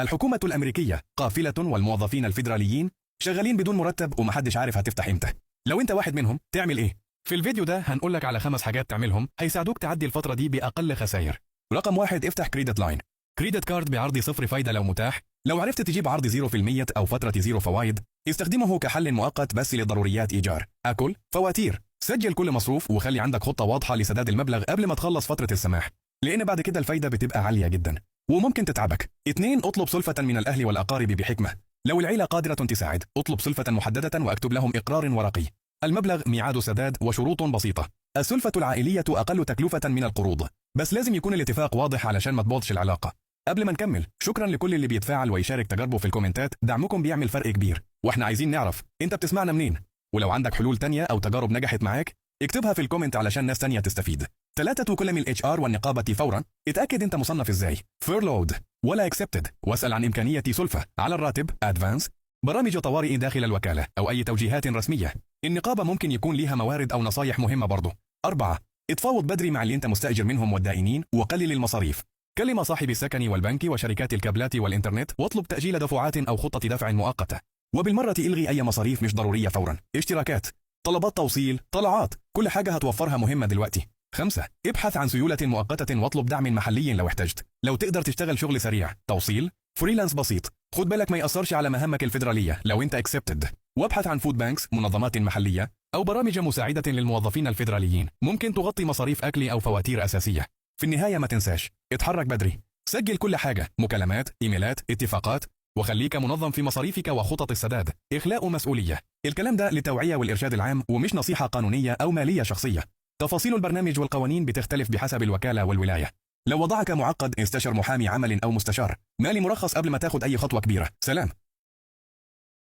الحكومة الأمريكية قافلة والموظفين الفيدراليين شغالين بدون مرتب ومحدش عارف هتفتح امتى. لو انت واحد منهم تعمل ايه؟ في الفيديو ده هنقولك على 5 حاجات تعملهم هيساعدوك تعدي الفترة دي بأقل خسائر. رقم 1، افتح كريدت لاين. كريدت كارد بعرض 0 فايدة لو متاح. لو عرفت تجيب عرض 0% أو فترة 0 فوايد استخدمه كحل مؤقت بس لضروريات إيجار، أكل، فواتير. سجل كل مصروف وخلي عندك خطة واضحة لسداد المبلغ قبل ما تخلص فترة السماح، لأن بعد كده الفايدة بتبقى عالية جدا وممكن تتعبك. 2، اطلب سلفة من الأهل والأقارب بحكمة. لو العيلة قادرة تساعد اطلب سلفة محددة واكتب لهم إقرار ورقي. المبلغ ميعاد سداد وشروط بسيطة. السلفة العائلية أقل تكلفة من القروض، بس لازم يكون الاتفاق واضح علشان ما تبوظش العلاقة. قبل ما نكمل، شكرا لكل اللي بيتفاعل ويشارك تجاربه في الكومنتات، دعمكم بيعمل فرق كبير واحنا عايزين نعرف انت بتسمعنا منين، ولو عندك حلول تانية او تجارب نجحت معاك اكتبها في الكومنت علشان ناس تانية تستفيد. 3، تكلم الاتش ار والنقابة فورا. اتأكد انت مصنف ازاي، فيرلود ولا اكسبتد، واسأل عن امكانية سلفة على الراتب، ادفانس، برامج طوارئ داخل الوكالة او اي توجيهات رسمية. النقابة ممكن يكون ليها موارد او نصايح مهمة برضه. 4، اتفاوض بدري مع اللي انت مستأجر منهم والدائنين وقلل المصاريف. كلم صاحب السكن والبنك وشركات الكابلات والإنترنت واطلب تأجيل دفعات أو خطة دفع مؤقتة، وبالمرة إلغي أي مصاريف مش ضرورية فورا. اشتراكات، طلبات توصيل، طلعات، كل حاجة هتوفرها مهمة دلوقتي. 5، ابحث عن سيولة مؤقتة واطلب دعم محلي لو احتجت. لو تقدر تشتغل شغل سريع، توصيل، فريلانس بسيط، خد بالك ما يأثرش على مهامك الفيدرالية لو انت اكسبتد. وابحث عن فود بانكس، منظمات محلية أو برامج مساعدة للموظفين الفيدراليين ممكن تغطي مصاريف أكل أو فواتير أساسية. في النهاية ما تنساش، اتحرك بدري، سجل كل حاجة، مكالمات، إيميلات، اتفاقات، وخليك منظم في مصاريفك وخطط السداد. إخلاء مسؤولية. الكلام ده للتوعية والإرشاد العام ومش نصيحة قانونية أو مالية شخصية. تفاصيل البرنامج والقوانين بتختلف بحسب الوكالة والولاية. لو وضعك معقد استشر محامي عمل أو مستشار مالي مرخص قبل ما تاخد أي خطوة كبيرة. سلام.